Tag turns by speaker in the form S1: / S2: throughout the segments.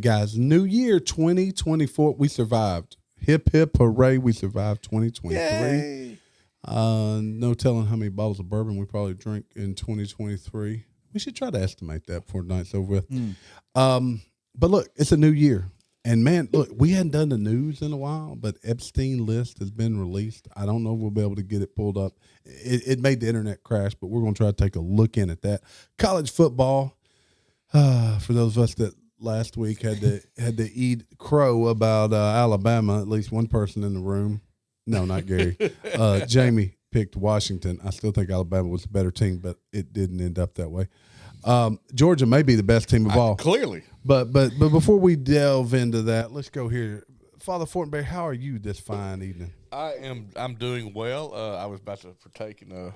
S1: guys, new year 2024. We survived. Hip, hip, hooray. We survived 2023.
S2: Yay.
S1: No telling how many bottles of bourbon we probably drink in 2023. We should try to estimate that before the night's over with. But look, it's a new year. And, man, look, we hadn't done the news in a while, but Epstein list has been released. I don't know if we'll be able to get it pulled up. It made the internet crash, but we're going to try to take a look in at that. College football, for those of us that last week had to eat crow about Alabama, at least one person in the room. No, not Gary. Jamie picked Washington. I still think Alabama was a better team, but it didn't end up that way. Georgia may be the best team of all.
S2: Clearly.
S1: But before we delve into that, let's go here. Father Fortenberry, how are you this fine evening?
S2: I'm doing well. I was about to partake in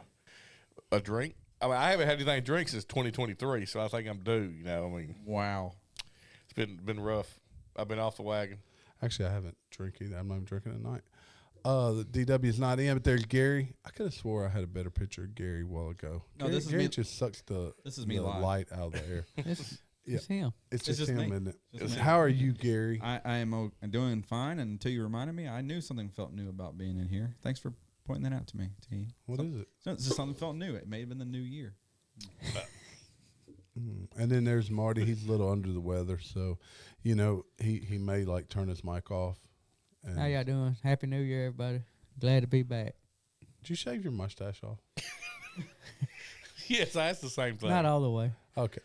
S2: a drink. I mean, I haven't had anything to drink since 2023, so I think I'm due. You know, I mean,
S3: wow,
S2: it's been rough. I've been off the wagon.
S1: Actually, I haven't drank either. I'm not even drinking tonight. The DW is not in, but there's Gary. I could have swore I had a better picture of Gary a while ago.
S3: No,
S1: Gary,
S3: this is
S1: Gary
S3: me.
S1: just sucks the light out of the air.
S4: It's him.
S1: It's just him,
S3: me.
S1: isn't it?
S3: Just me.
S1: How are you, Gary?
S3: I am doing fine, and until you reminded me, I knew something felt new about being in here. Thanks for pointing that out to me, T.
S1: What is it?
S3: So it's just something felt new. It may have been the new year.
S1: And then there's Marty. He's a little under the weather, so, you know, he may, like, turn his mic off. And
S4: How y'all doing? Happy New Year, everybody. Glad to be back.
S1: did you shave your mustache off?
S2: Yes, that's the same thing.
S4: Not all the way.
S1: Okay.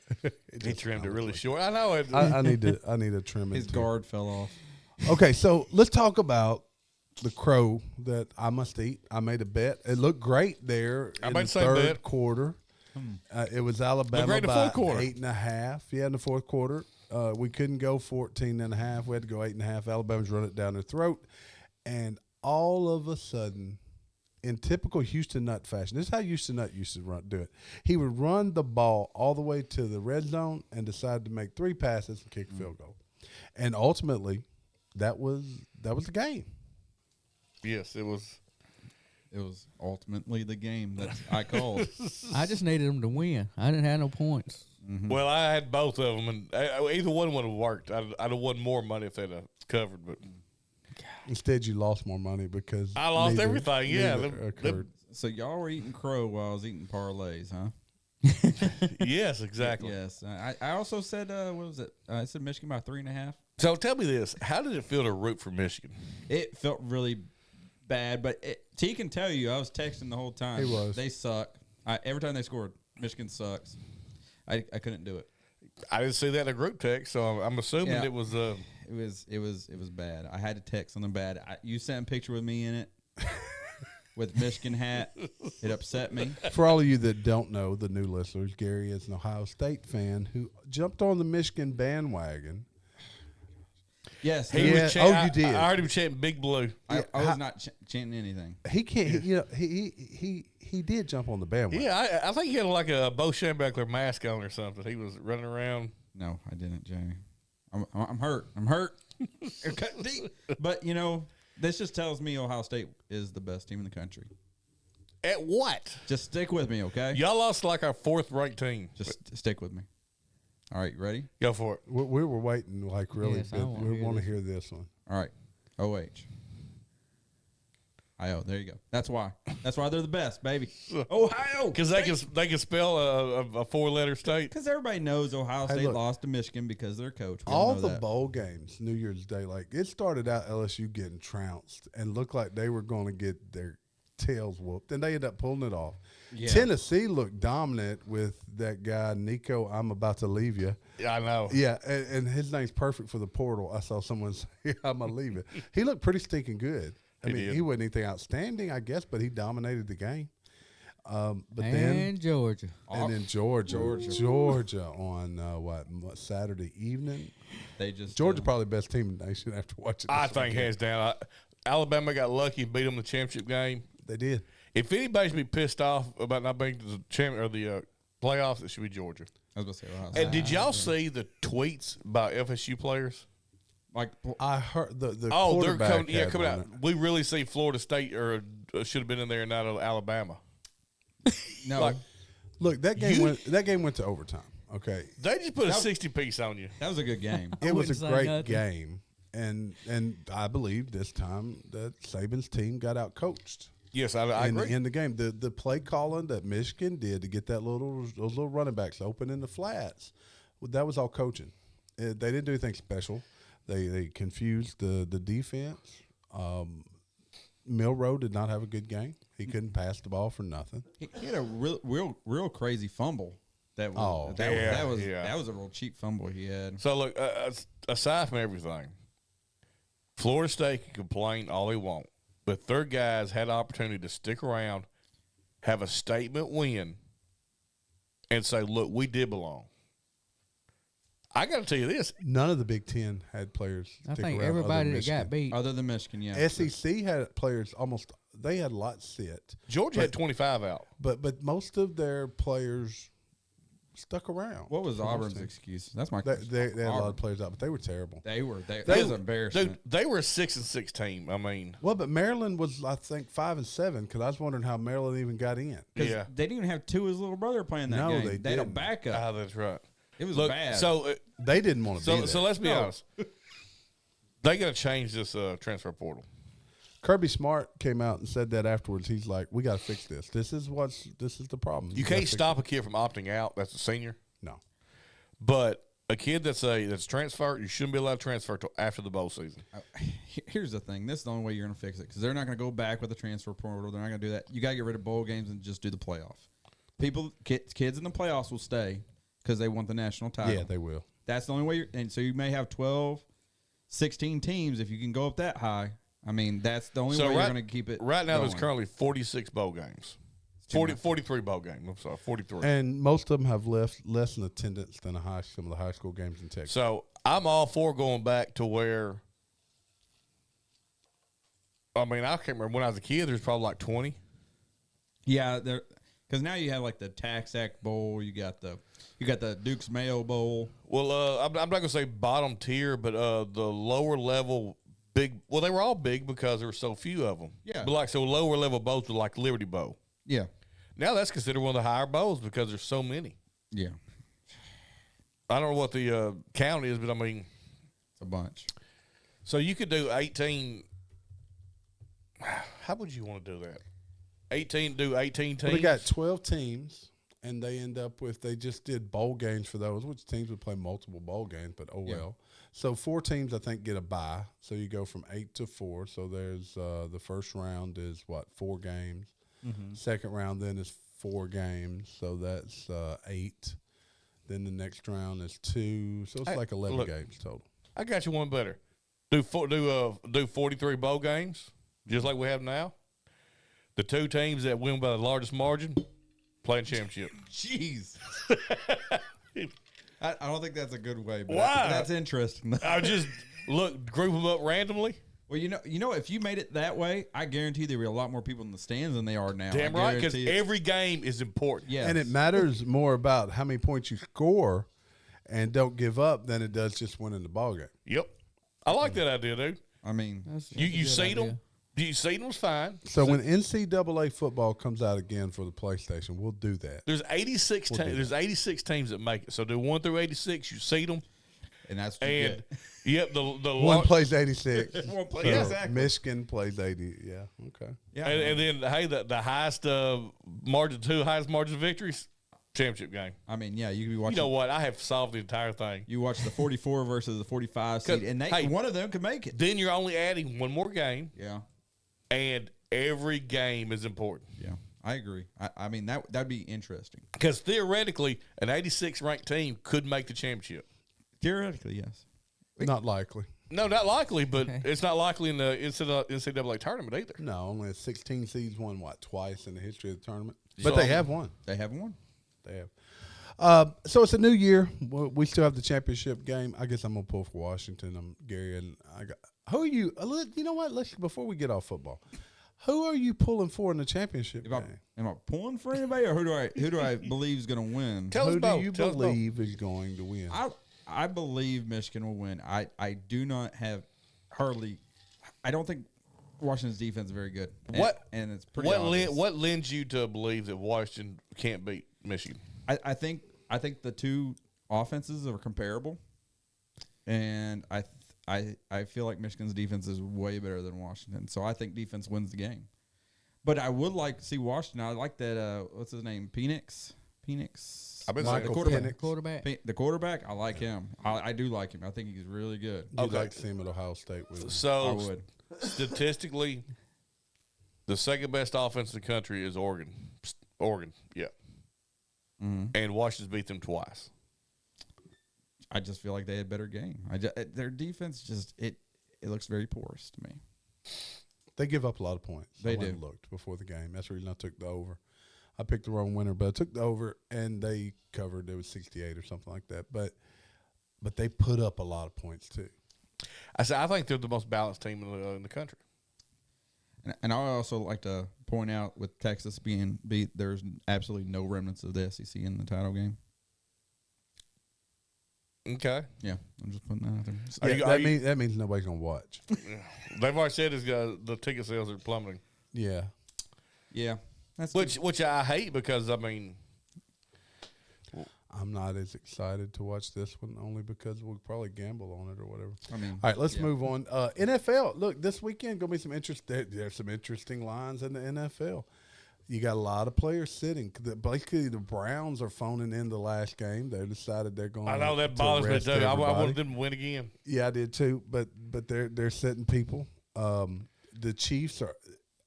S2: He trimmed it really short. I know it.
S1: I need to trim it.
S3: His
S1: too.
S3: guard fell off.
S1: Okay, so let's talk about the crow that I must eat. I made a bet. It looked great there in
S2: made
S1: the
S2: the same
S1: third
S2: bet.
S1: quarter. It was Alabama
S2: great in the
S1: by
S2: fourth quarter.
S1: 8.5. Yeah, in the fourth quarter. We couldn't go 14.5. We had to go 8.5. Alabama's run it down their throat. And all of a sudden, in typical Houston Nutt fashion, this is how Houston Nutt used to do it. He would run the ball all the way to the red zone and decide to make 3 passes and kick a field goal. And ultimately, that was the game.
S2: Yes, it was.
S3: It was ultimately the game that I called.
S4: I just needed them to win. I didn't have no points.
S3: Mm-hmm.
S2: Well, I had both of them, and either one would have worked. I'd have won more money if they'd have covered, but
S1: Instead, you lost more money because
S2: I lost everything. Yeah,
S1: neither occurred.
S3: So y'all were eating crow while I was eating parlays, huh?
S2: yes, exactly.
S3: Yes. I also said, what was it? I said Michigan by 3.5.
S2: So tell me this: how did it feel to root for Michigan?
S3: It felt really bad, but T can tell you, I was texting the whole time.
S1: He was.
S3: They suck. Every time they scored, Michigan sucks. I couldn't do it.
S2: I didn't see that in a group text, so I'm assuming
S3: Yeah.
S2: it was.
S3: It was bad. I had to text something bad. You sent a picture with me in it, with Michigan hat. It upset me.
S1: For all of you that don't know, the new listeners, Gary is an Ohio State fan who jumped on the Michigan bandwagon.
S3: Yes,
S2: He was
S1: Yeah. You did.
S2: I heard him chanting "Big Blue."
S3: I was not chanting anything.
S1: He can't. He did jump on the bandwagon.
S2: Yeah, I think he had like a Bo Schembechler mask on or something. He was running around.
S3: No, I didn't, Jamie. I'm hurt. I'm hurt. But, you know, this just tells me Ohio State is the best team in the country.
S2: At what?
S3: Just stick with me, okay?
S2: Y'all lost like our 4th ranked team.
S3: Just stick with me. All right, you ready?
S2: Go for it.
S1: We were waiting, like, really.
S4: Yes, I
S1: but
S4: wanna
S1: we
S4: hear
S1: want to
S4: this.
S1: hear this one.
S3: All right. OH. IO. There you go. That's why. That's why they're the best, baby. Ohio.
S2: Because they can spell a 4-letter state.
S3: Because everybody knows Ohio
S1: Hey,
S3: State
S1: look.
S3: lost to Michigan because of their coach. We all
S1: All
S3: know
S1: the
S3: that.
S1: bowl games, New Year's Day, like, it started out LSU getting trounced and looked like they were going to get their tails whooped, and they ended up pulling it off.
S3: Yeah.
S1: Tennessee looked dominant with that guy, Nico, I'm about to leave you.
S2: Yeah, I know.
S1: Yeah, and his name's perfect for the portal. I saw someone say, I'm going to leave it. He looked pretty stinking good. I
S2: He
S1: mean,
S2: did.
S1: he wasn't anything outstanding, I guess, but he dominated the game. But
S4: And
S1: then
S4: Georgia.
S1: and then Georgia on Saturday evening.
S3: They just
S1: Georgia probably the best team in the nation after watching.
S2: I
S1: this
S2: think
S1: weekend.
S2: hands down. Alabama got lucky and beat them in the championship game.
S1: They did.
S2: If anybody should be pissed off about not being to the champion or the playoffs, it should be Georgia.
S3: I was about to say Ohio State.
S2: And did y'all see the tweets by FSU players?
S3: Like,
S1: I heard the
S2: They're
S1: quarterback
S2: coming. Yeah,
S1: had
S2: coming
S1: on
S2: out.
S1: it.
S2: We really see Florida State or should have been in there and not Alabama.
S3: no.
S2: Like,
S1: Look, that game went to overtime. Okay,
S2: They just put a 60 piece on you.
S3: That was a good game.
S1: it was a
S4: wouldn't say
S1: great
S4: nothing.
S1: game, and I believe this time that Saban's team got out coached.
S2: Yes, I agree.
S1: In the game, the play calling that Michigan did to get those little running backs open in the flats, that was all coaching. They didn't do anything special. They confused the defense. Milrow did not have a good game. He couldn't pass the ball for nothing.
S3: He had a real crazy fumble. That was
S2: yeah.
S3: that was a real cheap fumble he had.
S2: So, look, aside from everything, Florida State can complain all they want, but their guys had an opportunity to stick around, have a statement win, and say, look, we did belong. I got to tell you this.
S1: None of the Big Ten had players.
S4: I
S1: stick
S4: think
S1: around
S4: everybody
S1: other
S4: that
S1: than
S4: got beat.
S3: Other than Michigan, yeah.
S1: SEC had players almost. They had a lot sit,
S2: Georgia had 25 out.
S1: but most of their players stuck around.
S3: What was
S1: for most
S3: Auburn's
S1: teams.
S3: excuse? That's my
S1: They
S3: question.
S1: had a lot
S3: Auburn.
S1: of players out, but they were terrible.
S3: They were. That
S2: They-
S3: was embarrassing.
S2: Dude, they were a 6-6 team. I mean,
S1: Well, but Maryland was, I think, 5-7 because I was wondering how Maryland even got in.
S2: yeah.
S3: They didn't even have two of his little brother playing that
S1: No,
S3: game.
S1: they
S3: had a
S1: didn't.
S3: backup.
S2: That's right.
S3: It was
S2: Look,
S3: bad.
S2: so
S1: They didn't want to be there.
S2: so let's be
S3: No.
S2: honest. They got to change this transfer portal.
S1: Kirby Smart came out and said that afterwards. He's like, "We got to fix this. This is the problem.
S2: You
S1: gotta
S2: can't
S1: fix
S2: stop a kid from opting out. That's a senior.
S1: it." No,
S2: But a kid that's transferred, you shouldn't be allowed to transfer till after the bowl season.
S3: Here's the thing. This is the only way you're going to fix it because they're not going to go back with the transfer portal. They're not going to do that. You got to get rid of bowl games and just do the playoff. Kids in the playoffs will stay because they want the national title.
S1: yeah, they will.
S3: That's the only way. And so you may have 12, 16 teams if you can go up that high. I mean, that's the only way you're going to keep it.
S2: Right now, there's
S3: going.
S2: currently 46 bowl games. 43 bowl games. I'm sorry, 43.
S1: And most of them have less in attendance than some of the high school games in Texas.
S2: So I'm all for going back to where. I mean, I can't remember when I was a kid. There's probably like 20.
S3: Yeah, because now you have like the Tax Act Bowl. You got the Duke's Mayo Bowl.
S2: Well, I'm not going to say bottom tier, but the lower level big. Well, they were all big because there were so few of them.
S3: Yeah.
S2: But so lower level bowls were like Liberty Bowl.
S3: Yeah,
S2: Now that's considered one of the higher bowls because there's so many.
S3: yeah,
S2: I don't know what the count is, but I mean,
S3: it's a bunch.
S2: so you could do 18. How would you want to do that? 18 teams.
S1: Well, they got 12 teams, and they just did bowl games for those, which teams would play multiple bowl games, but oh well. So 4 teams, I think, get a bye. So you go from 8 to 4. So there's the first round is 4 games.
S3: Mm-hmm.
S1: Second round then is 4 games. So that's 8. Then the next round is 2. So it's
S2: Hey,
S1: like 11
S2: look.
S1: games total.
S2: I got you one better. Do 43 bowl games just like we have now. The 2 teams that win by the largest margin playing championship.
S3: Jeez. I don't think that's a good way. But
S2: Why?
S3: That's interesting.
S2: I just group them up randomly.
S3: Well, you know, if you made it that way, I guarantee there would be a lot more people in the stands than they are now.
S2: Damn
S3: I
S2: right, because
S3: guarantee it.
S2: every game is important.
S3: Yes.
S1: And it matters more about how many points you score and don't give up than it does just winning the ball game.
S2: Yep, I like that idea, dude.
S3: I mean,
S2: You seed them. You seed them's fine.
S1: So when NCAA football comes out again for the PlayStation, we'll do that.
S2: There's 86
S1: We'll do
S2: teams. There's 86 teams that make it. So do 1 through 86. You seed them,
S3: and that's what you
S2: and
S3: get.
S2: yep, the
S1: One plays 86.
S3: One plays-
S1: So
S3: yeah, exactly.
S1: Michigan plays 80. Yeah, okay.
S3: Yeah,
S2: and then hey, the highest highest margin of victories, championship game.
S3: I mean, yeah, you could be
S2: You
S3: watching.
S2: know what? I have solved the entire thing.
S3: You watch the 44 versus the 45 seed, and
S2: hey,
S3: one of them could make it.
S2: Then you're only adding one more game,
S3: Yeah,
S2: and every game is important.
S3: yeah, I agree. I mean, that'd be interesting.
S2: Because theoretically, an 86 ranked team could make the championship.
S3: Theoretically, yes.
S1: Not likely.
S2: No, not likely, but it's not likely in the NCAA tournament either.
S1: No, only 16 seeds won, twice in the history of the tournament.
S2: So-
S1: But they have won.
S3: They have one.
S1: They have. So it's a new year. We still have the championship game. I guess I'm going to pull for Washington. I'm Gary, and I got. Who are you? You know what? Before we get off football, who are you pulling for in the championship game?
S3: Am I pulling for anybody, or who do I believe is going to win?
S2: Tell us
S1: Who do
S2: both.
S1: you
S2: Tell us both.
S1: believe is going to win?
S3: I believe Michigan will win. I do not have hardly. I don't think Washington's defense is very good. And it's pretty obvious.
S2: What lends you to believe that Washington can't beat Michigan?
S3: I think I think the two offenses are comparable, and I feel like Michigan's defense is way better than Washington. So I think defense wins the game. But I would like to see Washington. I like that. What's his name? Penix.
S2: I've been
S1: Michael
S2: saying
S1: Penix.
S4: Quarterback.
S3: The quarterback. I like him. I do like him. I think he's really good.
S1: You'd like to see him at Ohio State with him.
S3: I
S2: So
S3: would.
S2: statistically, the second best offense in the country is Oregon. Oregon, yeah. And Washington's beat them twice.
S3: I just feel like they had a better game. Their defense just it looks very porous to me.
S1: They give up a lot of points.
S3: They
S1: I went
S3: do.
S1: and looked before the game. That's the reason I took the over. I picked the wrong winner, but I took the over, and they covered. It was 68 or something like that. But they put up a lot of points too.
S2: I think they're the most balanced team in the country.
S3: And I also like to point out with Texas being beat, there's absolutely no remnants of the SEC in the title game.
S2: Okay.
S3: Yeah, I'm just putting that out there.
S1: That means nobody's gonna watch.
S2: They've already said the ticket sales are plummeting.
S1: Yeah.
S3: Yeah, that's
S2: Which I hate because, I mean,
S1: I'm not as excited to watch this one only because we'll probably gamble on it or whatever.
S3: I mean,
S1: All right, let's move on. NFL. Look, this weekend gonna be some interest. There's some interesting lines in the NFL. You got a lot of players sitting. Basically, the Browns are phoning in the last game. They decided they're going.
S2: I know that bothers me too. I wanted them to win again.
S1: Yeah, I did too. But they're sitting people. The Chiefs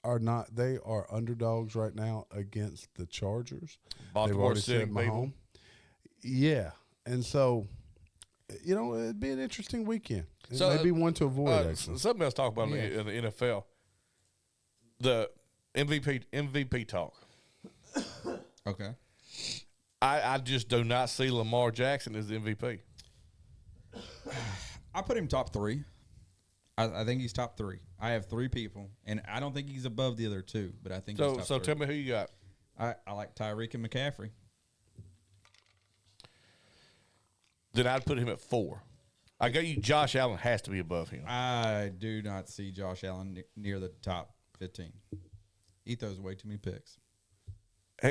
S1: are not. They are underdogs right now against the Chargers.
S2: Baltimore sitting people.
S1: home. Yeah, and so it'd be an interesting weekend. It may be one to avoid. Actually,
S2: something else to talk about in the NFL. The MVP talk.
S3: okay.
S2: I just do not see Lamar Jackson as the MVP.
S3: I put him top 3. I think he's top 3. I have 3 people, and I don't think he's above the other 2, but I think he's top 3.
S2: Tell me who you got.
S3: I like Tyreek and McCaffrey.
S2: Then I'd put him at 4. I got you. Josh Allen has to be above him.
S3: I do not see Josh Allen near the top 15. He throws way too many picks.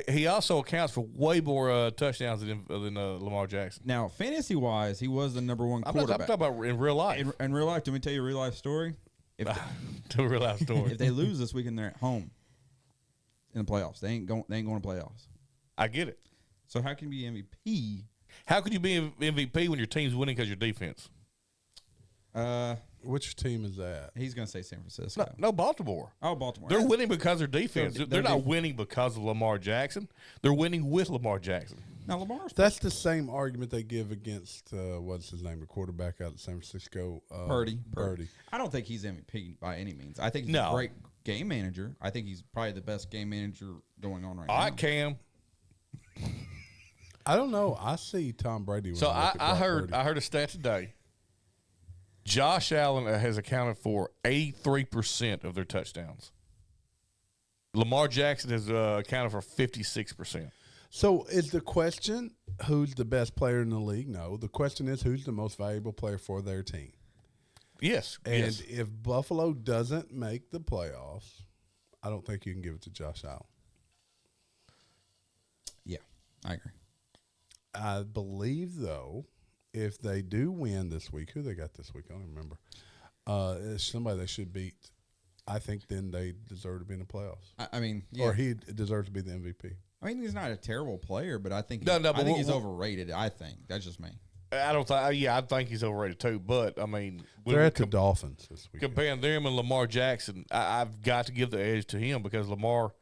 S2: He also accounts for way more touchdowns than Lamar Jackson.
S3: Now, fantasy-wise, he was the number 1
S2: I'm
S3: quarterback.
S2: talking about in real life.
S3: In real life, let me tell you a real life story. If
S2: To a real life story.
S3: if they lose this weekend, they're at home in the playoffs. They ain't going to playoffs.
S2: I get it.
S3: So how can you be MVP?
S2: How could you be MVP when your team's winning because your defense?
S1: which team is that?
S3: He's going to say San Francisco.
S2: No, Baltimore.
S3: Oh, Baltimore.
S2: They're winning because of their defense.
S3: They're
S2: They're not winning because of Lamar Jackson. They're winning with Lamar Jackson.
S3: Now, Lamar's
S1: That's the same argument they give against what's his name, the quarterback out of San Francisco,
S3: Purdy.
S1: Purdy.
S3: I don't think he's MVP by any means. I think he's a great game manager. I think he's probably the best game manager going on right now.
S2: All right, Cam.
S1: I don't know. I see Tom Brady. When
S2: So
S1: I look at Brock Purdy.
S2: I heard a stat today. Josh Allen has accounted for 83% of their touchdowns. Lamar Jackson has accounted for 56%.
S1: So is the question who's the best player in the league? No. The question is who's the most valuable player for their team.
S2: Yes.
S1: And if Buffalo doesn't make the playoffs, I don't think you can give it to Josh Allen.
S3: Yeah, I agree.
S1: I believe, though, if they do win this week, who they got this week? I don't remember. It's somebody they should beat. I think then they deserve to be in the playoffs.
S3: I mean, yeah.
S1: Or he deserves to be the MVP.
S3: I mean, he's not a terrible player, but I think
S2: No, but
S3: I think he's overrated. I think that's just me.
S2: I don't think. Yeah, I think he's overrated too. But I mean,
S1: They're at the Dolphins this week.
S2: comparing them and Lamar Jackson, I've got to give the edge to him because Lamar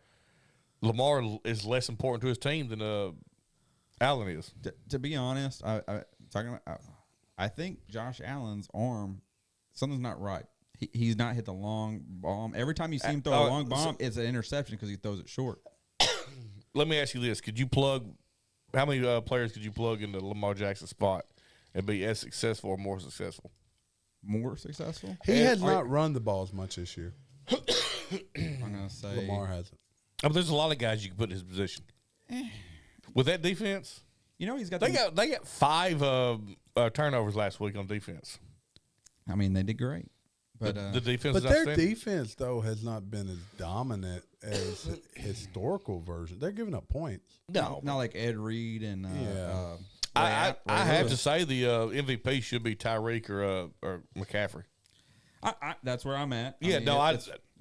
S2: is less important to his team than Allen is.
S3: To be honest, I think Josh Allen's arm, something's not right. He's not hit the long bomb. Every time you see him throw a long bomb, it's an interception because he throws it short.
S2: Let me ask you this: could you plug how many players could you plug into Lamar Jackson's spot and be as successful or more successful?
S3: More successful?
S1: He has not run the ball as much this year.
S3: I'm gonna say
S1: Lamar hasn't.
S2: I mean, there's a lot of guys you can put in his position. With that defense,
S3: You know, he's got.
S2: they got 5 turnovers last week on defense.
S3: I mean, they did great. But
S2: The defense
S1: But
S2: is
S1: their
S2: outstanding.
S1: defense though has not been as dominant as historical version. They're giving up points.
S2: No,
S3: not like Ed Reed and
S1: Yeah.
S2: I have to
S3: Lewis.
S2: say the MVP should be Tyreek or McCaffrey.
S3: That's where I'm at.
S2: Yeah,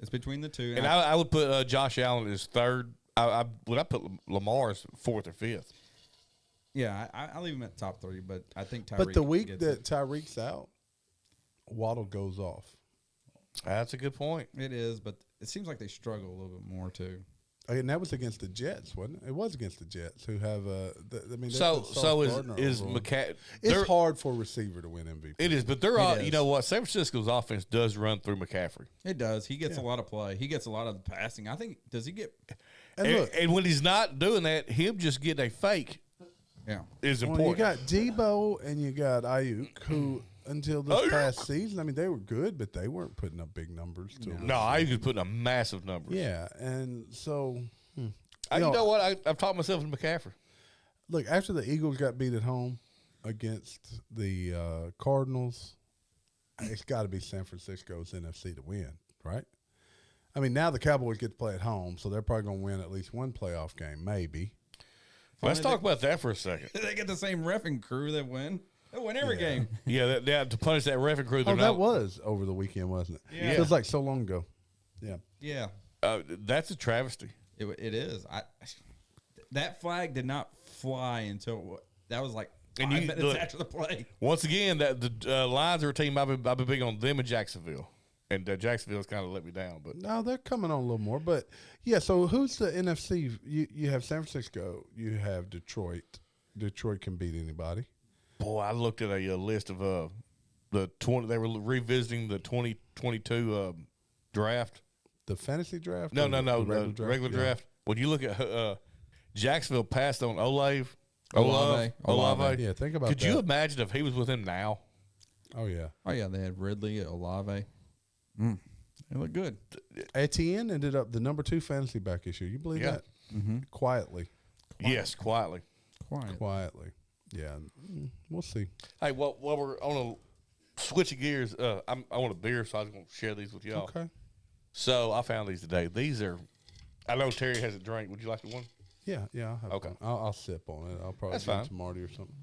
S3: it's between the two.
S2: And I would put Josh Allen as third. I put Lamar as fourth or fifth.
S3: Yeah, I leave him at top 3, but I think Tyreek.
S1: But the week
S3: gets
S1: that
S3: it.
S1: Tyreek's out, Waddle goes off.
S2: That's a good point.
S3: It is, but it seems like they struggle a little bit more too.
S1: And that was against the Jets, wasn't it? It was against the Jets, who have
S2: So is
S1: McCaffrey.
S2: McCaffrey?
S1: It's hard for a receiver to win MVP.
S2: It is, but they're
S3: It
S2: all.
S3: is.
S2: You know what? San Francisco's offense does run through McCaffrey,
S3: It does. He gets a lot of play. He gets a lot of the passing. I think. Does he get?
S1: And
S2: and,
S1: look,
S2: and when he's not doing that, him just getting a fake
S3: Yeah.
S2: is
S1: well,
S2: important.
S1: you got Debo and you got Ayuk, who until this past season, I mean, they were good, but they weren't putting up big numbers.
S2: No, I was putting a massive number.
S1: Yeah, and so
S2: You know what? I've taught myself in McCaffrey.
S1: look, after the Eagles got beat at home against the Cardinals, it's got to be San Francisco's NFC to win, right? I mean, now the Cowboys get to play at home, so they're probably going to win at least one playoff game, maybe.
S2: Let's talk about that for a second.
S3: They get the same reffing crew that win. They win every game.
S2: Yeah, to punish that ref and crew.
S1: Oh, that was over the weekend, wasn't it?
S3: Yeah.
S1: It feels like so long ago. Yeah.
S3: Yeah.
S2: That's a travesty.
S3: It is. That flag did not fly until that was like
S2: And
S3: 5
S2: you-
S3: minutes
S2: look,
S3: after the play.
S2: Once again, that the Lions are a team I've been big on them in Jacksonville, and Jacksonville's kind of let me down. But
S1: No, they're coming on a little more. But, yeah, so who's the NFC? You have San Francisco. You have Detroit. Detroit can beat anybody.
S2: boy, I looked at a list of the 20. They were revisiting the 2022 draft.
S1: The fantasy draft?
S2: No,
S1: or the
S2: regular
S1: Yeah.
S2: draft. When you look at Jacksonville passed on
S3: Olave.
S2: Olave.
S1: Yeah, think about
S2: Could
S1: that.
S2: you imagine if he was with him now?
S1: Oh, yeah.
S3: Oh yeah, they had Ridley, Olave. They look good.
S1: Etienne ended up the number 2 fantasy back issue. You believe
S2: Yeah.
S1: that? Quietly.
S2: Yes, quietly.
S1: Quietly. Yeah. We'll see.
S2: Hey, well, while we're on a switch of gears, I want a beer, so I was going to share these with y'all.
S1: Okay.
S2: So I found these today. These are, I know Terry has a drink. Would you like one?
S1: Yeah, I'll have
S2: Okay.
S1: one. I'll sip on it. I'll probably
S2: That's
S1: give it
S2: fine.
S1: to Marty or something.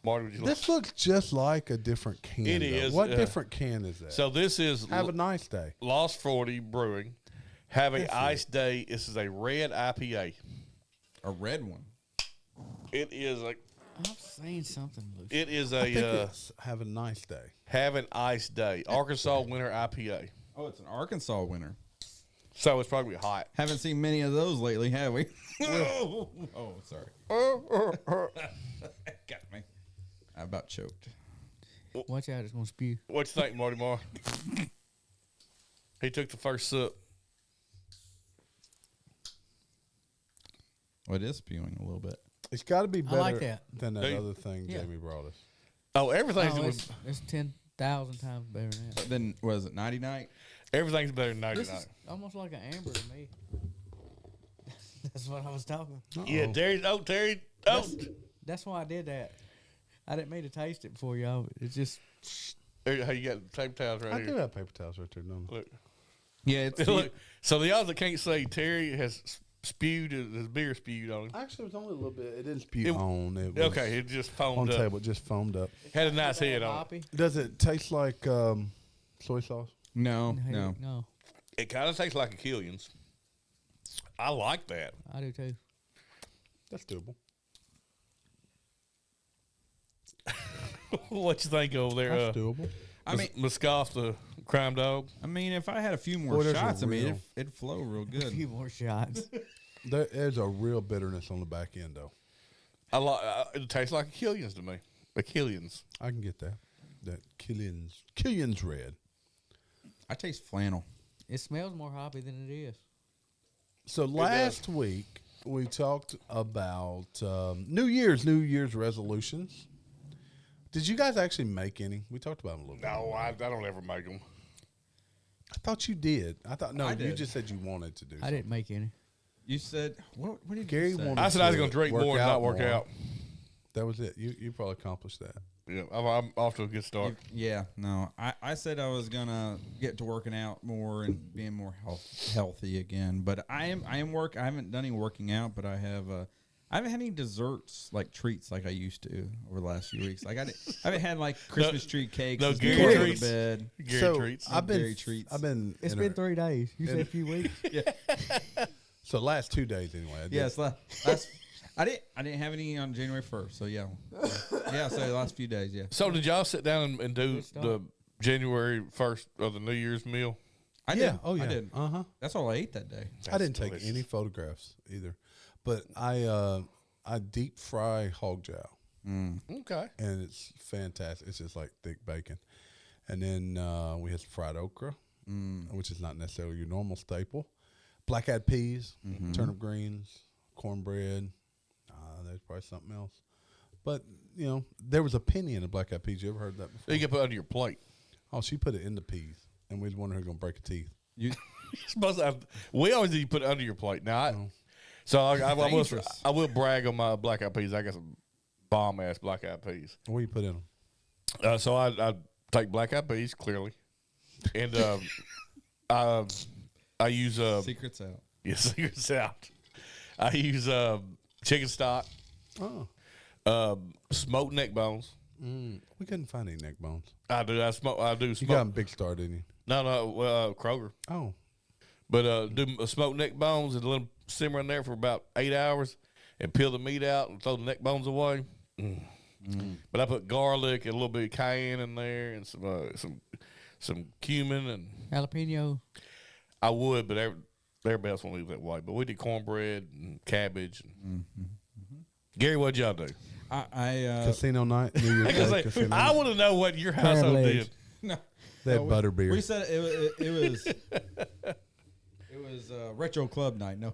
S2: Marty, would you
S1: This looks just like a different can.
S2: It
S1: though.
S2: is,
S1: What different can is that?
S2: So this is
S1: have a nice day.
S2: Lost 40 Brewing. Have a
S1: That's
S2: ice day. This is a red IPA.
S3: A red one.
S2: It is a.
S4: I'm saying something, Lucy.
S2: It is
S1: I think
S2: a
S1: it's have a nice day.
S2: have an ice day. Arkansas Winter IPA.
S3: Oh, it's an Arkansas winner.
S2: So it's probably hot.
S3: Haven't seen many of those lately, have we? oh, sorry. Got me. I about choked.
S4: Watch out, it's gonna spew.
S2: What you think, Marty Moore? He took the first sip.
S3: Well, it is spewing a little bit.
S1: It's got to be better
S4: like that.
S1: than that
S2: Do you?
S1: other thing
S4: Yeah.
S1: Jamie brought us.
S2: Oh, everything's
S4: Oh, it's 10,000 times better than that.
S3: Then was it 90 night?
S2: everything's better than
S4: This
S2: 99.
S4: is almost like an amber to me. That's what I was talking.
S2: Yeah, Terry.
S4: That's why I did that. I didn't mean to taste it before y'all. It's just
S2: Hey, you got paper towels right
S1: I
S2: here.
S1: do have paper towels right there. No.
S2: Look.
S3: Yeah, it's
S2: Look. So the odds that can't say Terry has spewed his beer spewed on him.
S1: Actually, it was only a little bit. It didn't spew
S2: It-
S1: on. It was
S2: Okay, it just
S1: on
S2: foamed
S1: the
S2: up.
S1: table. It just foamed up.
S2: Had a nice head on it.
S4: hoppy.
S1: Does it taste like soy sauce?
S3: no.
S4: No,
S2: It kind of tastes like a Killian's. I like that.
S4: I do too.
S1: That's doable.
S2: What you think over there?
S1: That's doable.
S3: I mean,
S2: Muscoff, the crime dog.
S3: if I had a few more
S1: Boy, there's a
S3: shots,
S1: real-
S3: it'd flow real
S4: A
S3: good.
S4: few more shots.
S1: There's a real bitterness on the back end, though.
S2: It tastes like a Killian's to me. A Killian's.
S1: I can get that. That Killian's red.
S3: I taste flannel.
S4: It smells more hoppy than it is.
S1: So last week we talked about New Year's resolutions. Did you guys actually make any? We talked about them a little bit.
S2: No, I don't ever make them.
S1: I thought you did. No,
S3: I
S1: you
S3: did.
S1: just said you wanted to do.
S4: I didn't make any.
S3: You said what? What did
S1: Gary
S3: you say?
S1: wanted
S2: I said I was
S1: to
S2: going to drink
S1: work
S2: more and
S1: out
S2: not work
S1: more.
S2: out.
S1: That was it. You probably accomplished that.
S2: Yeah, I'm off to a good start.
S3: Yeah, no. I said I was gonna get to working out more and being more healthy again, but I am I haven't done any working out, but I haven't had any desserts like treats like I used to over the last few weeks. Like I haven't had like Christmas tree cakes.
S2: No
S3: before
S2: Gary
S3: I go to
S2: treats.
S3: bed.
S2: Gary treats.
S1: I've been
S3: Gary treats.
S4: It's been 3 days. You said a few weeks.
S1: So last 2 days anyway. I did.
S3: Yes, I didn't have any on January 1st. So yeah, So the last few days, yeah.
S2: So did y'all sit down and do the January 1st of the New Year's meal?
S3: I did.
S1: Yeah. Oh yeah.
S3: I did. That's all I ate that day.
S1: I didn't take
S2: delicious.
S1: any photographs either, but I deep fry hog jowl,
S2: Okay.
S1: and it's fantastic. It's just like thick bacon, and then we had some fried okra, which is not necessarily your normal staple. Black eyed peas, turnip greens, cornbread. There's probably something else, but you know there was a penny in the black eyed peas. You ever heard that before?
S2: You can put it under your plate.
S1: Oh, she put it in the peas, and we was wondering who's gonna break a teeth.
S3: You
S2: Supposed to have, we always need to put it under your plate. Now, I will brag on my black eyed peas. I got some bomb ass black eyed peas.
S1: What do you put in them?
S2: So I take black eyed peas clearly, and I use
S3: secrets out.
S2: yeah, secrets out. I use chicken stock, smoked neck bones.
S1: We couldn't find any neck bones.
S2: I do. I do
S1: You
S2: smoke.
S1: got them Big Star, didn't you?
S2: No, Kroger.
S1: Oh,
S2: But do smoked neck bones and let them simmer in there for about 8 hours, and peel the meat out and throw the neck bones away. But I put garlic and a little bit of cayenne in there and some cumin, and
S4: Jalapeno.
S2: I would, but everybody else won't leave that way. But we did cornbread and cabbage. Gary, what'd y'all do?
S3: I
S1: casino night. New Year's
S2: I,
S1: Day
S2: say,
S1: casino
S2: I
S1: night.
S2: want to know what your household
S4: legs.
S2: did.
S3: no.
S1: They had
S3: No,
S1: butter beer.
S3: We said it was retro club night. No,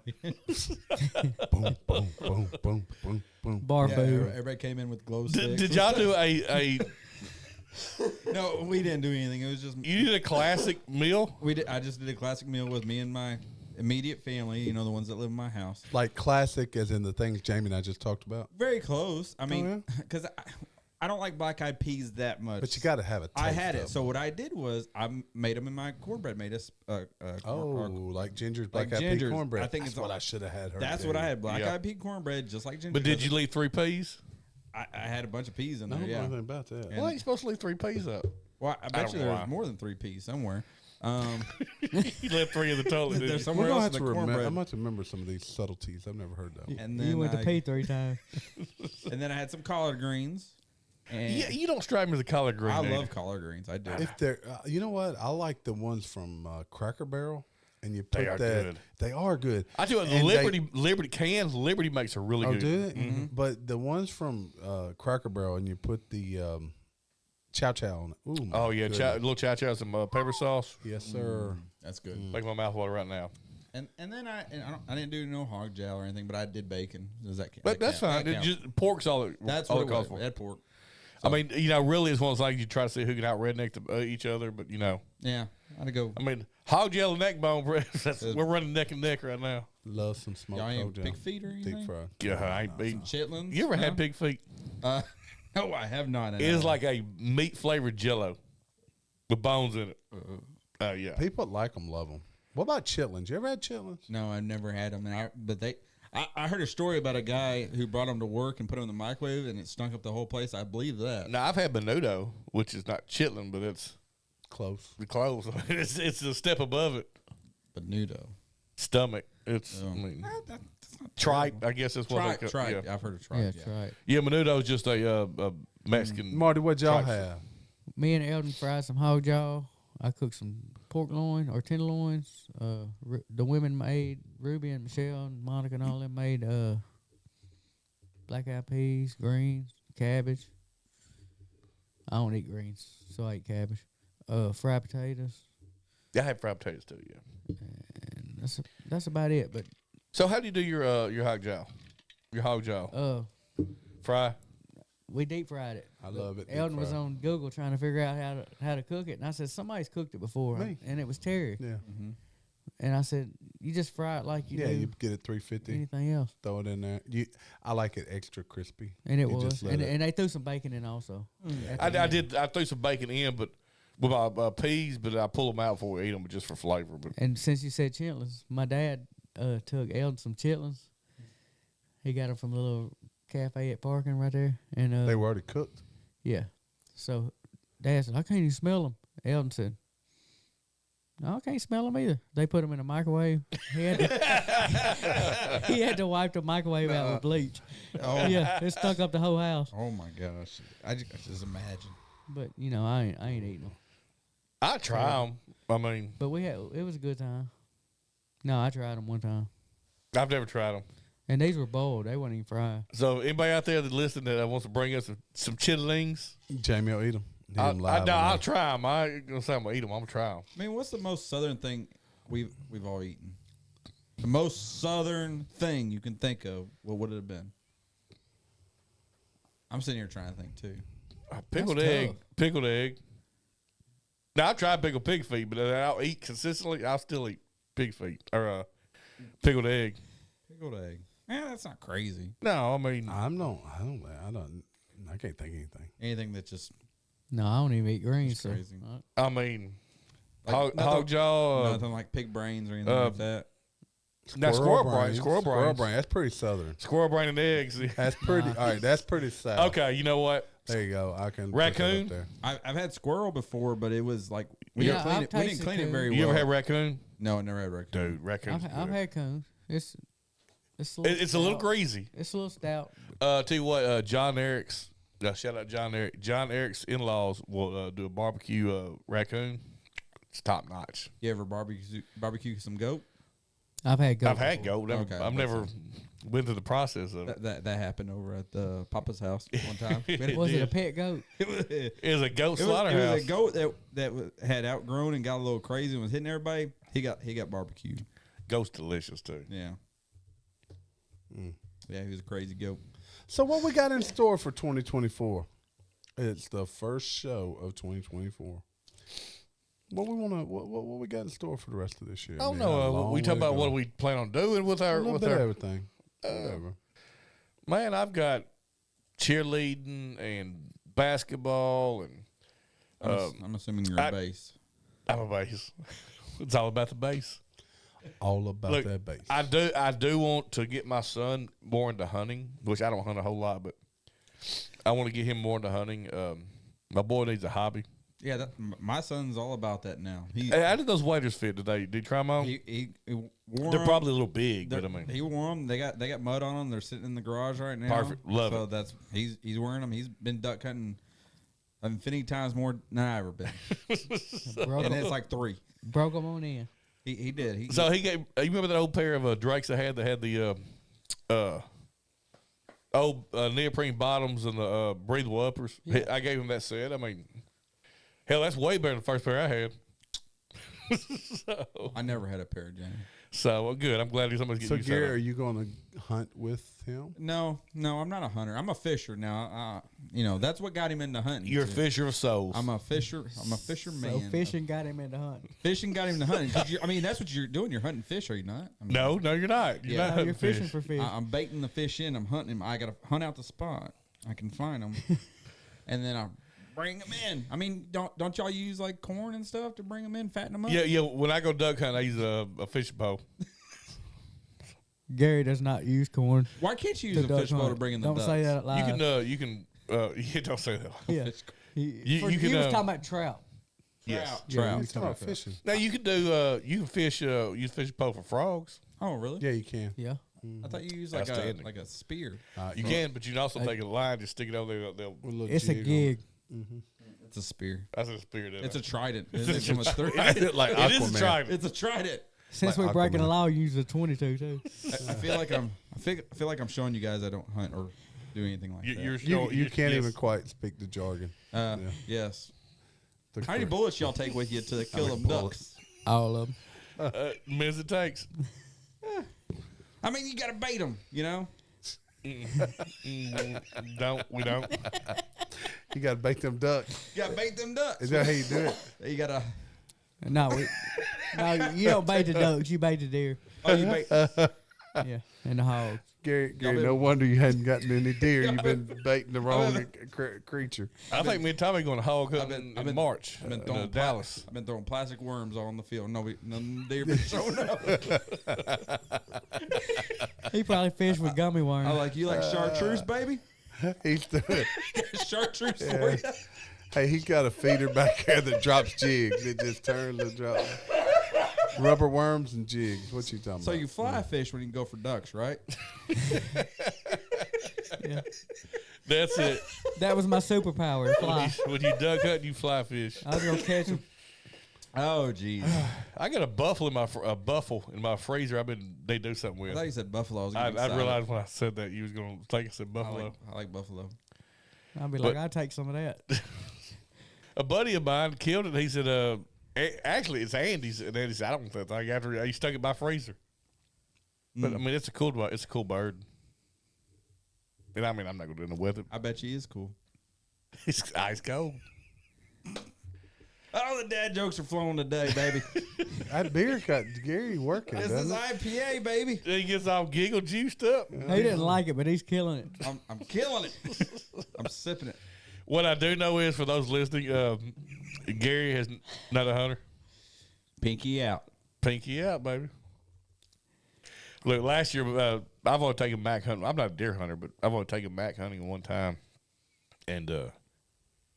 S1: boom, boom, boom, boom, boom, boom.
S4: Bar
S3: yeah,
S4: food.
S3: everybody came in with glow sticks.
S2: Did y'all do a
S3: No, we didn't do anything. It was just
S2: you did a classic meal?
S3: we did. I just did a classic meal with me and my immediate family. You know, the ones that live in my house.
S1: Like classic, as in the things Jamie and I just talked about.
S3: Very close. I mean,
S1: yeah?
S3: because I don't like black eyed peas that much.
S1: But you got to have it.
S3: I had it. So what I did was I made them in my cornbread. Made us
S1: Like Ginger's
S3: Like
S1: black eyed pea
S3: Ginger's.
S1: cornbread.
S3: I think
S1: that's
S3: it's
S1: what
S3: all-
S1: I should have had her.
S3: That's
S1: do.
S3: what I had. Black
S2: Yeah.
S3: eyed pea cornbread, just like Ginger.
S2: But did
S3: does
S2: you
S3: it.
S2: leave 3 peas?
S3: I had a bunch of peas in
S1: I
S3: there.
S1: don't know
S3: Yeah.
S1: anything about that.
S3: And-
S2: Well, you supposed to leave 3 peas up.
S3: Well, I bet
S2: don't
S3: you
S2: know
S3: there's
S2: why.
S3: more than 3 peas somewhere.
S2: You left 3 in the toilet.
S3: There's
S2: Didn't you?
S3: somewhere
S1: We're gonna
S3: else
S1: have
S3: in
S1: to
S3: the
S1: remember.
S3: cornbread.
S1: I'm going to remember some of these subtleties. I've never heard that. One.
S3: And then
S4: You went to
S3: I,
S4: pee 3 times.
S3: and then I had some collard greens. And
S2: Yeah, you don't strike me as a collard green.
S3: I
S2: dude.
S3: love collard greens. I do.
S1: If they're, you know what? I like the ones from Cracker Barrel, and you put
S2: They are
S1: that.
S2: good.
S1: They are good.
S2: I tell you,
S1: And
S2: Liberty makes a really
S1: Oh,
S2: good.
S1: do it? But the ones from Cracker Barrel, and you put the chow chow on it. Ooh, my
S2: Oh yeah,
S1: goodness.
S2: little chow chow, some pepper sauce.
S1: Yes, sir.
S3: That's good.
S2: Make my mouth water right now.
S3: And then I didn't do no hog jowl or anything, but I did bacon. Does that count?
S2: But that's fine.
S3: That
S2: It
S3: counts.
S2: just pork's all it.
S3: That's
S2: all
S3: what it
S2: calls
S3: was.
S2: for.
S3: That pork.
S2: I mean, really, it's one of those things you try to see who can out redneck to each other. But
S3: Yeah, I had to go.
S2: I mean, hog jelly and neck bone. We're running neck and neck right now.
S1: Love some smoked
S3: Y'all ain't
S1: hog
S3: pig
S1: jowl.
S3: feet or anything?
S1: Deep fried.
S2: Yeah, I ain't beating.
S3: Chitlins?
S2: You ever
S3: No?
S2: had pig feet?
S3: No, I have not.
S2: It is like a meat flavored Jello with bones in it. Oh yeah.
S1: People that like them love them. What about chitlins? You ever had chitlins?
S3: No, I've never had them. I heard a story about a guy who brought them to work and put them in the microwave, and it stunk up the whole place. I believe that.
S2: Now I've had menudo, which is not chitlin, but it's
S1: Close.
S2: close. it's a step above it.
S3: But nudo.
S2: Stomach. It's I mean, tripe. I guess that's what
S3: Tripe,
S2: they call.
S3: tripe.
S2: Yeah.
S3: I've heard of tripe.
S4: Yeah, that's right.
S2: Yeah, menudo is just a Mexican.
S1: Marty, what y'all
S2: Tripe.
S1: have?
S4: Me and Eldon fried some hog jaw. I cooked some pork loin or tenderloins. The women made, Ruby and Michelle and Monica and all them made black eyed peas, greens, cabbage. I don't eat greens, so I eat cabbage. Fried potatoes.
S2: I have fried potatoes too. Yeah.
S4: And that's about it. But
S2: So how do you do your hog jowl? Your hog jowl fry.
S4: we deep fried it.
S1: I love it. deep
S4: Eldon was
S1: fried.
S4: on Google trying to figure out how to cook it, and I said somebody's cooked it before,
S1: Me.
S4: and it was Terry.
S1: Yeah.
S4: And I said, you just fry it like you
S1: Yeah,
S4: do
S1: you get it 350.
S4: anything else.
S1: Throw it in there. I like it extra crispy.
S4: And it
S1: You
S4: was.
S1: just let
S4: And they threw some bacon in also.
S2: I threw some bacon in, but with my peas, but I pull them out before we eat them, just for flavor. But
S4: And since you said chitlins, my dad took Eldon some chitlins. He got them from a little cafe at parking right there. And
S1: They were already cooked.
S4: yeah. So Dad said, I can't even smell them. Eldon said, no, I can't smell them either. They put them in a microwave. He had to wipe the microwave out with bleach.
S3: Oh.
S4: Yeah, it stuck up the whole house.
S3: Oh my gosh! I just imagine.
S4: But you know, I ain't eating them.
S2: I try them. I mean,
S4: But it was a good time. No, I tried them one time,
S2: I've never tried them.
S4: and these were boiled. They weren't even fried.
S2: So anybody out there that listening that wants to bring us some chitlings,
S1: Jamie will eat them.
S2: I'll try them. I ain't gonna say I'm gonna eat them. I'm gonna try them.
S3: I mean, what's the most southern thing we've all eaten? The most southern thing you can think of. What would it have been? I'm sitting here trying to think too.
S2: Pickled
S4: That's
S2: egg.
S4: tough.
S2: Pickled egg. Now I tried pickled pig feet, but I'll eat consistently. I'll still eat pig feet or pickled egg.
S3: Pickled egg. Yeah, that's not crazy.
S2: No, I mean
S1: I can't think of anything.
S3: Anything that just
S4: No, I don't even eat greens.
S3: That's crazy.
S2: I mean
S3: like
S2: hog
S3: nothing-
S2: jaw.
S3: nothing like pig brains or anything like that.
S2: Now squirrel brain.
S1: Squirrel brain. That's pretty southern.
S2: Squirrel brain and eggs.
S1: That's pretty. All right, that's pretty south.
S2: Okay, you know what?
S1: There you go. I can put that
S2: Raccoon?
S1: up there.
S3: I've had squirrel before, but it was like we
S4: Yeah,
S3: didn't clean
S4: I've
S3: it. We didn't
S4: tasted
S3: clean it
S4: coon.
S3: very
S2: You
S3: well.
S2: ever had raccoon?
S3: No, I never had raccoon.
S2: Dude, raccoon's
S4: I've
S2: good.
S4: had coons. It's
S2: It's a little
S4: stout.
S2: greasy.
S4: It's a little stout.
S2: Tell you what, John Eric's. Shout out John Eric. John Eric's in-laws will do a barbecue raccoon. It's top notch.
S3: You ever barbecue some goat?
S4: I've had goat.
S2: I've had
S4: before.
S2: goat.
S3: Okay,
S2: I've never went through the process of it.
S3: That happened over at Papa's house one time.
S4: Was it a pet goat?
S2: It was a goat
S3: It
S2: slaughterhouse.
S3: was a goat that had outgrown and got a little crazy and was hitting everybody. He got barbecued.
S2: Goat's delicious too.
S3: Yeah. Yeah, he was a crazy goat.
S1: So what we got in store for 2024? It's the first show of 2024. What we got in store for the rest of this year?
S2: I don't
S1: Man, a
S2: know.
S1: long
S2: We talk
S1: way to
S2: about
S1: go.
S2: what we plan on doing with
S1: a
S2: our
S1: little bit of everything. Whatever.
S2: man. I've got cheerleading and basketball, and
S3: I'm assuming you're a base.
S2: I'm a base. It's all about the base.
S1: All about
S2: Look,
S1: that base.
S2: I do want to get my son more into hunting, which I don't hunt a whole lot, but I want to get him more into hunting. My boy needs a hobby.
S3: Yeah, my son's all about that now.
S2: Hey, how did those waders fit today? Did you try them on?
S3: He wore
S2: They're
S3: 'em.
S2: probably a little big, but I mean,
S3: he wore them. They got mud on them. They're sitting in the garage right now.
S2: Perfect. Love
S3: so
S2: it.
S3: that's he's wearing them. He's been duck hunting infinity times more than I ever been,
S4: Broke
S3: and
S4: 'em-
S3: it's like 3.
S4: broke 'em on in.
S3: He did.
S2: so he gave. You remember that old pair of Drakes I had that had the old neoprene bottoms and the breathable uppers?
S4: Yeah.
S2: I gave him that set. I mean, hell, that's way better than the first pair I had.
S3: I never had a pair, Jamie.
S2: So good. I'm glad somebody's
S1: So
S2: getting
S1: Gary,
S2: used
S1: are
S2: to
S1: you going to hunt with him?
S3: No, I'm not a hunter. I'm a fisher now. That's what got him into hunting.
S2: You're a
S3: too.
S2: fisher of souls.
S3: I'm a fisher. I'm a fisherman.
S4: So fishing got him into hunting.
S3: Fishing got him into hunting. That's what you're doing. You're hunting fish, are you not? I mean,
S2: no, you're not. You're
S3: Yeah.
S2: not
S4: No,
S2: hunting
S4: you're fishing
S2: fish.
S4: for fish.
S3: I'm baiting the fish in. I'm hunting him. I got to hunt out the spot. I can find them, and then I bring them in. I mean, don't y'all use like corn and stuff to bring them in, fatten them up?
S2: Yeah. When I go duck hunt, I use a fishing pole.
S4: Gary does not use corn.
S3: Why can't you use
S4: to
S3: a
S4: duck
S3: fish bowl to
S4: hunt.
S3: bring in the
S4: Don't
S3: ducks?
S4: say that out
S2: You
S4: loud.
S2: can. Yeah, don't say that.
S4: Yeah.
S3: Fish-
S2: You
S4: He
S2: can,
S4: was talking about trout.
S2: Yes.
S3: Trout.
S1: He's talking about fishing.
S2: Now you can do. You can fish. Use fishing pole for frogs.
S3: Oh, really?
S1: Yeah, you can.
S4: Yeah.
S3: I thought you used like
S2: Outstanding.
S3: a spear.
S2: You can, but you can also take a line, just stick it over there. They'll,
S1: With a little
S4: It's a
S1: jig on
S4: gig.
S3: It's a spear.
S2: that's a spirit.
S3: It's a trident.
S2: It's
S3: It's a three.
S1: it. Like
S2: It is a
S1: Aquaman.
S2: trident.
S3: It's a trident.
S4: Since
S1: Like
S4: we're breaking the
S1: Aquaman.
S4: law, you use a 22 too.
S3: I feel like I'm showing you guys I don't hunt or do anything like that.
S1: You can't even quite speak the jargon.
S3: Yes.
S1: The
S3: How many
S1: cor-
S3: bullets y'all take with you to kill
S1: many
S3: them
S1: bullets?
S3: ducks?
S4: All of them.
S2: minutes it takes.
S3: I mean, you got to bait them, you know?
S2: We don't.
S1: You got to bake them ducks.
S3: You got to bait them ducks.
S1: Is that how you do it?
S3: You got to.
S4: No, No, you don't bait the ducks. You bait the deer.
S3: Oh, you bait.
S4: Yeah, and the hogs.
S1: Gary,
S3: been-
S1: no wonder you hadn't gotten any deer. You've been baiting the wrong creature.
S2: I think me and Tommy going to hog
S3: I've
S2: hunting
S3: been-
S2: in March.
S3: I've been
S2: in,
S3: throwing
S2: Dallas.
S3: I've been throwing plastic worms on the field. None deer been showing up.
S4: He probably fished with gummy worms.
S3: I like you like chartreuse, baby.
S1: He's doing.
S3: Chartreuse for you.
S1: Hey, he's got a feeder back there that drops jigs. It just turns and drops. Rubber worms and jigs. What you talking
S3: So
S1: about?
S3: you fly fish when you go for ducks, right?
S4: Yeah.
S2: That's it.
S4: That was my superpower, fly.
S2: When you duck hunt, you fly fish.
S4: I was gonna catch him.
S3: Oh, jeez.
S2: I got a buffalo in my freezer. They do something
S3: I
S2: with.
S3: thought you said buffalo. I was
S2: I
S3: getting excited.
S2: realized when I said that you was going to think I said buffalo.
S3: I like buffalo.
S4: I'd be
S2: But-
S4: like, I'll take some of that.
S2: A buddy of mine killed it. He said, actually, it's Andy's. And Andy said, I don't want that thing. After he stuck it in my freezer. But, I mean, it's a cool bird. And I mean, I'm not going to do nothing with it.
S3: I bet you is cool.
S2: It's ice cold.
S3: Oh, the dad jokes are flowing today, baby.
S1: That beer got Gary working,
S3: This is
S1: doesn't it?
S3: IPA, baby.
S2: He gets all giggle juiced up.
S4: He didn't like it, but he's killing it.
S3: I'm killing it. I'm sipping it.
S2: What I do know is, for those listening, Gary has not a hunter.
S3: Pinky out.
S2: Pinky out, baby. Look, last year, I've only taken Mac hunting. I'm not a deer hunter, but I've only taken Mac hunting one time. And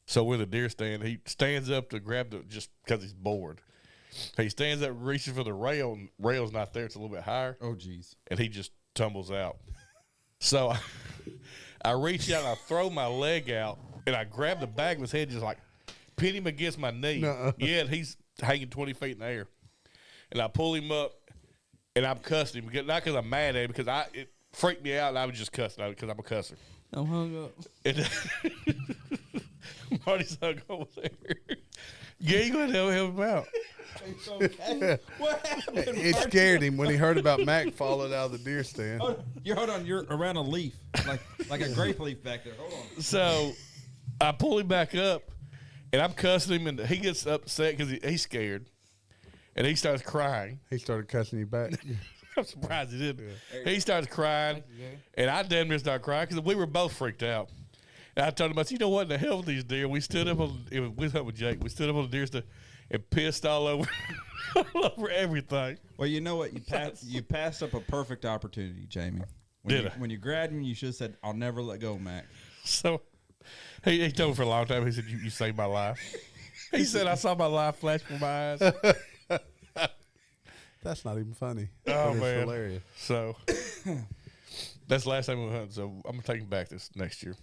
S2: so where the deer stand, he stands up to grab just because he's bored. He stands up, reaches for the rail, and rail's not there. It's a little bit higher.
S3: Oh, jeez.
S2: And he just tumbles out. So I reach out and I throw my leg out, and I grab the back of his head, just like pin him against my knee.
S1: Nuh-uh.
S2: Yeah, and he's hanging 20 feet in the air. And I pull him up, and I'm cussing him. Not because I'm mad at him, because it freaked me out, and I was just cussing because I'm a cusser.
S4: I'm hung up.
S2: And Marty's hung over there. Yeah, you going to help him out.
S3: What happened?
S1: It scared him when he heard about Mac falling out of the deer stand.
S3: Hold on. You're around a leaf, like a grape leaf back there. Hold on.
S2: So I pull him back up, and I'm cussing him, and he gets upset because he's scared, and he starts crying.
S1: He started cussing you back.
S2: I'm surprised he didn't. He starts crying, and I damn near started crying because we were both freaked out. And I told him, I said, you know what, in the hell with these deer? We stood up on, we hunted with Jake. We stood up on the deer stand and pissed all over, all over everything.
S3: Well, you know what? You passed up a perfect opportunity, Jamie.
S2: Did I?
S3: When you grabbed him, you should have said, "I'll never let go, Mac."
S2: So he told me for a long time, he said, you saved my life. He said, I saw my life flash before my eyes.
S1: That's not even funny.
S2: Oh,
S1: But it's
S2: man.
S1: hilarious.
S2: So that's the last time we went hunting. So I'm gonna take him back this next year.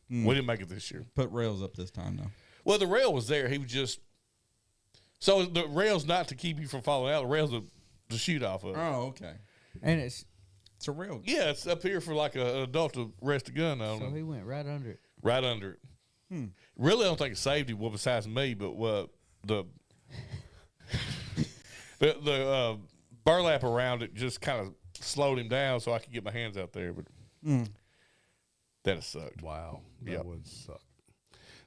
S2: We didn't make it this year.
S3: Put rails up this time, though.
S2: Well, the rail was there. He was just so the rail's not to keep you from falling out. The rail's to shoot off of.
S3: Oh, okay.
S4: And it's
S3: It's a rail.
S2: Yeah, it's up here for like an adult to rest a gun on.
S4: so he went right under it.
S2: Right under it. Really, I don't think it saved him. Well, besides me, but the burlap around it just kind of slowed him down, so I could get my hands out there. But that sucked.
S1: Wow. That
S2: Yep.
S1: would suck.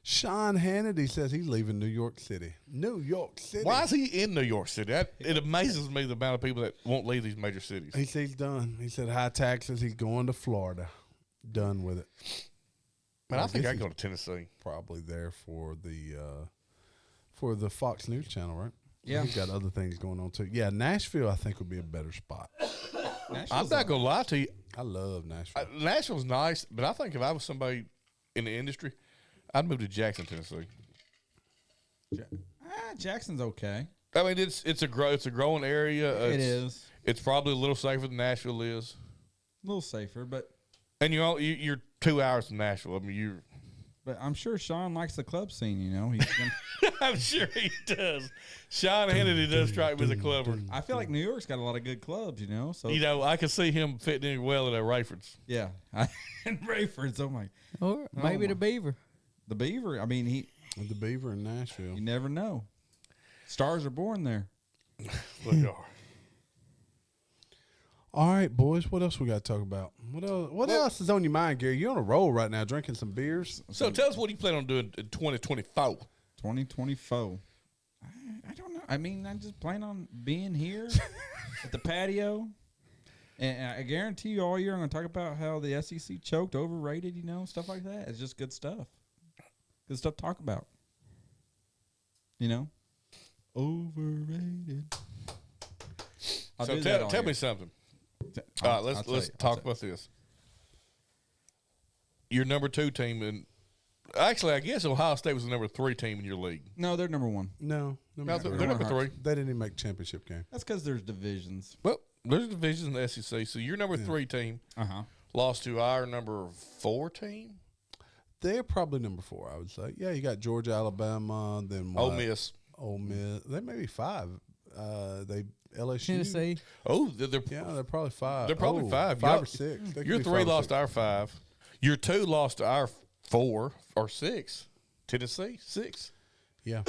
S1: Sean Hannity says he's leaving New York City. New York City.
S2: Why is he in New York City? It amazes me the amount of people that won't leave these major cities.
S1: He says he's done. He said high taxes. He's going to Florida. Done with it.
S2: Man, I think
S1: guess
S2: I'd go
S1: he's
S2: to Tennessee.
S1: probably there for the Fox News channel, right?
S3: Yeah.
S1: He's got other things going on too. Yeah, Nashville I think would be a better spot.
S2: I'm not gonna lie to you.
S1: I love Nashville.
S2: Nashville's nice, but I think if I was somebody in the industry, I'd move to Jackson, Tennessee.
S3: Jackson's okay.
S2: I mean, it's a growing area.
S3: It is
S2: It's probably a little safer than Nashville is,
S3: a little safer, but
S2: and you're 2 hours from Nashville. I mean,
S3: I'm sure Sean likes the club scene. You know, he's been,
S2: I'm sure he does. Sean Hannity does strike me as a clubber.
S3: I feel like New York's got a lot of good clubs. You know, so
S2: You know, I could see him fitting in well at Rayford's.
S3: yeah. And Rayford's, oh my,
S4: Or maybe the beaver.
S3: the Beaver. I mean,
S1: With the Beaver in Nashville.
S3: you never know. Stars are born there.
S2: Look, y'all.
S1: All right, boys. What else we got to talk about? What else is on your mind, Gary? You're on a roll right now, drinking some beers.
S2: So tell us what you plan on doing in 2024.
S3: 2024. don't know. I mean, I just plan on being here at the patio. And I guarantee you all year I'm going to talk about how the SEC choked, overrated, stuff like that. It's just good stuff. Good stuff to talk about. Overrated.
S2: So tell me something. All right, let's talk about this. Your number 2 team, and actually, I guess Ohio State was the number 3 team in your league.
S3: No, they're number 1.
S1: No,
S2: They're number 3.
S1: They didn't even make championship game.
S3: That's because there's divisions.
S2: Well, there's divisions in the SEC. So your number 3 team lost to our number 4 team.
S1: They're probably number 4, I would say. Yeah, you got Georgia, Alabama, then what? Ole Miss. They may be 5. They LSU,
S4: Tennessee.
S2: Oh,
S1: they're probably 5.
S2: They're probably 5.
S1: 5 or 6.
S2: Your 3 lost to our 5. Your 2 lost to our 4 or 6. Tennessee 6.
S1: Yeah,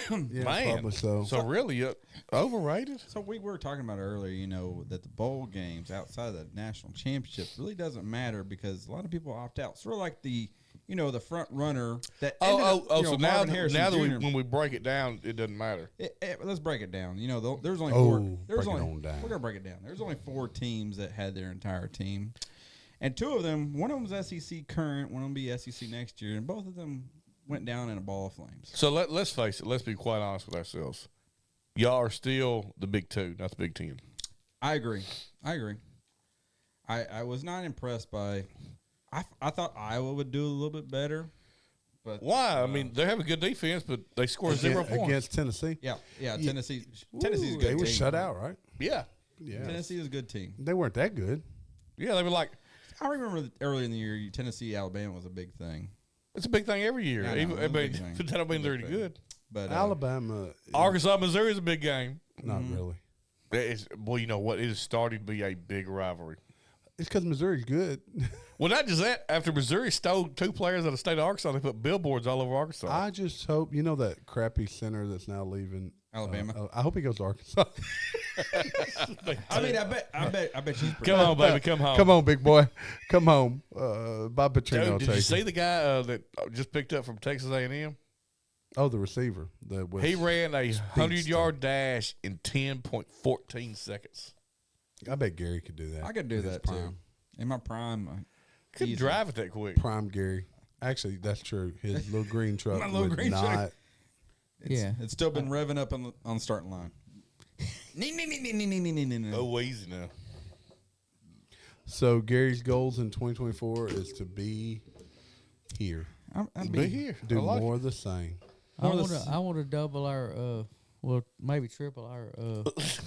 S2: Man,
S1: probably so.
S2: So really, overrated.
S3: So we were talking about earlier, that the bowl games outside of the national championship really doesn't matter because a lot of people opt out. Sort of like the front runner that.
S2: So now that
S3: Jr.
S2: when we break it down, it doesn't matter.
S3: Let's break it down. There's only
S1: break it on down.
S3: We're gonna break it down. There's only 4 teams that had their entire team, and 2 of them, one of them was SEC current, one of them be SEC next year, and both of them went down in a ball of flames.
S2: So let's face it. Let's be quite honest with ourselves. Y'all are still the Big 2, not the Big 10.
S3: I agree. I was not impressed by. I thought Iowa would do a little bit better. But
S2: why? I mean, they have a good defense, but they scored 0 points
S1: against Tennessee.
S3: Yeah. Tennessee's a good team.
S1: They were shut out, right?
S2: Yeah.
S3: Tennessee is a good team.
S1: They weren't that good.
S2: Yeah, they were like.
S3: I remember early in the year, Tennessee, Alabama was a big thing.
S2: It's a big thing every year.
S3: Yeah,
S2: But that don't mean they're any good.
S3: But
S1: Alabama,
S2: Arkansas, Missouri is a big game.
S1: not really.
S2: Well, you know what? It is starting to be a big rivalry.
S1: It's because Missouri's good.
S2: Well, not just that. After Missouri stole 2 players out of the state of Arkansas, they put billboards all over Arkansas.
S1: I just hope that crappy center that's now leaving
S3: Alabama.
S1: I hope he goes to Arkansas.
S3: I mean, I bet she's
S2: Come on, baby, come home.
S1: Come on, big boy, come home. Bob Petrino.
S2: Dude, did you see the guy that just picked up from Texas A&M?
S1: Oh, the receiver.
S2: He ran a 100-yard dash in 10.14 seconds.
S1: I bet Gary could do that.
S3: I could do that too. In my prime,
S2: Couldn't drive it that quick.
S1: Prime Gary. Actually, that's true. His little green truck
S3: My little
S1: would
S3: green
S1: not.
S3: truck.
S4: Yeah.
S3: It's still been revving up on the starting line.
S2: Oh, easy now.
S1: So Gary's goals in 2024 is to be here.
S2: Be here.
S1: Do
S2: I like
S1: more of the same.
S4: I want to double our, maybe triple our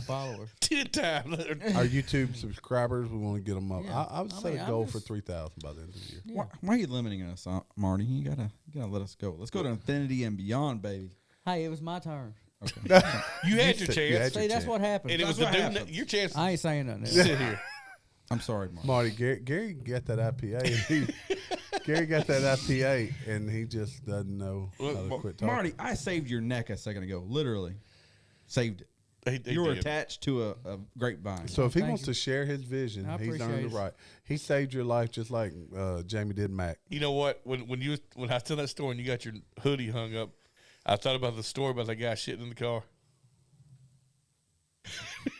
S4: followers.
S2: 10 times.
S1: Our YouTube subscribers, we want to get them up.
S4: Yeah.
S1: I would set a goal for 3,000 by the end of the year.
S4: Yeah.
S3: Why are you limiting us, Marty? You gotta let us go. Let's go to infinity and beyond, baby.
S4: Hey, it was my turn.
S3: Okay.
S2: You had your
S1: You
S2: chance.
S1: had
S4: See, that's what happened.
S2: And it was
S3: That's
S2: the
S3: what
S2: dude.
S3: happens.
S2: Your chance.
S4: I ain't saying nothing.
S2: Sit here.
S3: I'm sorry, Marty.
S1: Marty, Gary got that IPA. Gary got that IPA, and he just doesn't know how to quit talking.
S3: Marty, I saved your neck a second ago. Literally, saved it. You were
S2: did.
S3: attached to a grapevine.
S1: So if he
S4: Thank
S1: wants
S4: you.
S1: to share his vision,
S4: I
S1: he's earned
S4: appreciate
S1: the
S4: it.
S1: right. He saved your life just like Jamie did Mac.
S2: You know what? When I tell that story and you got your hoodie hung up, I thought about the story about that guy shitting in the car.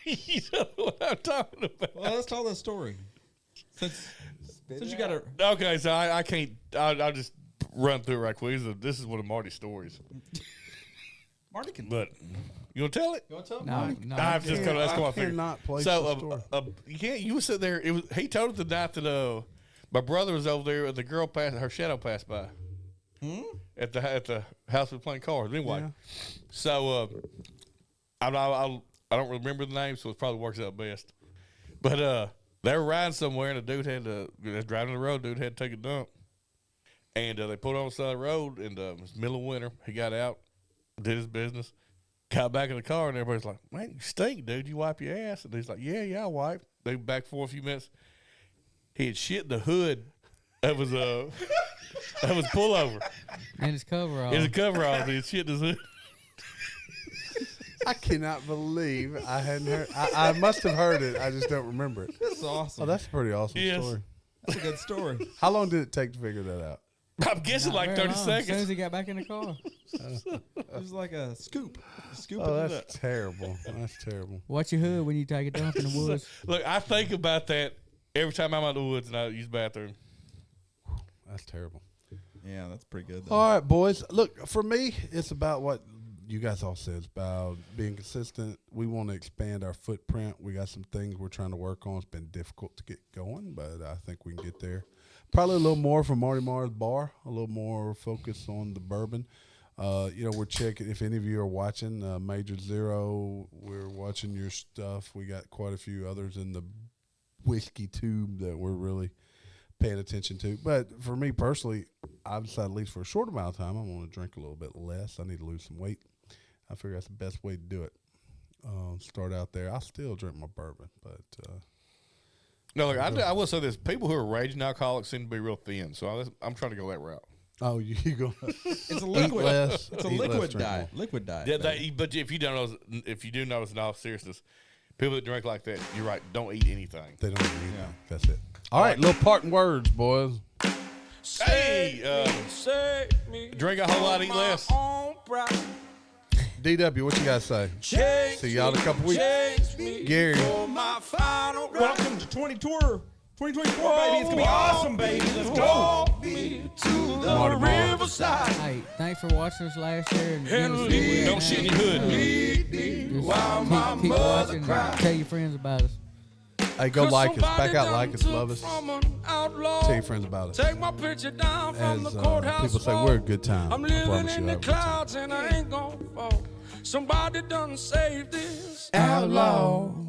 S2: You know what I'm talking about?
S3: Well, let's tell that story. Since you got to.
S2: Okay, so I can't. I'll just run through it right quick. This is one of Marty's stories.
S3: Marty can.
S2: But you want to tell it?
S3: You want to tell
S4: No,
S3: Marty?
S4: no.
S2: I've just come. That's come
S1: I
S2: off figure.
S1: cannot place
S2: So
S1: the story.
S2: you can't. You was sitting there. It was. He told it the night that my brother was over there. And the girl passed. Her shadow passed by. At the house we were playing cards. Anyway,
S1: Yeah.
S2: so I don't remember the name, so it probably works out best. But they were riding somewhere, and the dude they was driving the road. Dude had to take a dump, and they pulled on the side of the road. And it was middle of winter. He got out, did his business, got back in the car, and everybody's like, "Man, you stink, dude. You wipe your ass." And he's like, "Yeah, I wipe." They back for a few minutes. He had shit in the hood. That was pullover.
S4: And his cover off.
S2: It's a coverall. He had shit in his hood.
S1: I cannot believe I hadn't heard. I must have heard it. I just don't remember it.
S3: That's awesome.
S1: Oh, that's a pretty awesome
S2: Yes.
S1: story.
S3: That's a good story.
S1: How long did it take to figure that out?
S2: I'm guessing
S4: Not
S2: like
S4: very
S2: 30
S4: long. As soon as
S2: seconds.
S4: he got back in the car.
S3: It's like a scoop. Scoop
S1: Oh,
S3: it
S1: that's
S3: up.
S1: terrible. That's terrible.
S4: Watch your hood when you take a dump in the woods.
S2: Look, I think about that every time I'm out in the woods and I use the bathroom.
S1: That's terrible.
S3: Yeah, that's pretty good. Though.
S1: All right, boys. Look, for me, it's about what you guys all said. It's about being consistent. We want to expand our footprint. We got some things we're trying to work on. It's been difficult to get going, but I think we can get there. Probably a little more from Marty Mar's bar, a little more focus on the bourbon. We're checking, if any of you are watching Major Zero, we're watching your stuff. We got quite a few others in the whiskey tube that we're really paying attention to. But for me personally, I've decided, at least for a short amount of time, I want to drink a little bit less. I need to lose some weight. I figure that's the best way to do it. Start out there. I still drink my bourbon, but
S2: No, look, I will say this: people who are raging alcoholics seem to be real thin. So I'm trying to go that route.
S1: oh, you go.
S3: It's a
S1: Eat
S3: liquid.
S1: less.
S3: It's a
S1: eat less,
S3: liquid
S1: drink
S3: diet.
S1: more.
S3: Liquid diet.
S2: Yeah,
S3: baby.
S2: but if you don't notice, if you do notice in all seriousness, people that drink like that, you're right, don't eat anything.
S1: They don't eat anything.
S3: Yeah.
S1: That's it. All right, little parting words, boys.
S2: Hey, drink a whole lot, eat less.
S1: DW, what you guys say? See y'all in a couple weeks. Gary.
S3: Welcome to 2024, baby. It's gonna be awesome, baby. Let's go.
S1: Marty Mar.
S4: Hey, thanks for watching us last year. And giving us a
S2: Don't shit in your hood.
S4: Just keep watching and tell your friends about us.
S1: Hey, go like us. Back out, like us, love us. Tell your friends about us.
S5: Take my picture down from the
S1: As
S5: courthouse
S1: people say,
S5: wall.
S1: we're a good time.
S5: I'm
S1: I
S5: living
S1: promise you,
S5: in
S1: I
S5: the
S1: have a good time.
S5: clouds and I ain't gonna fall. Somebody done saved this
S4: Outlaw.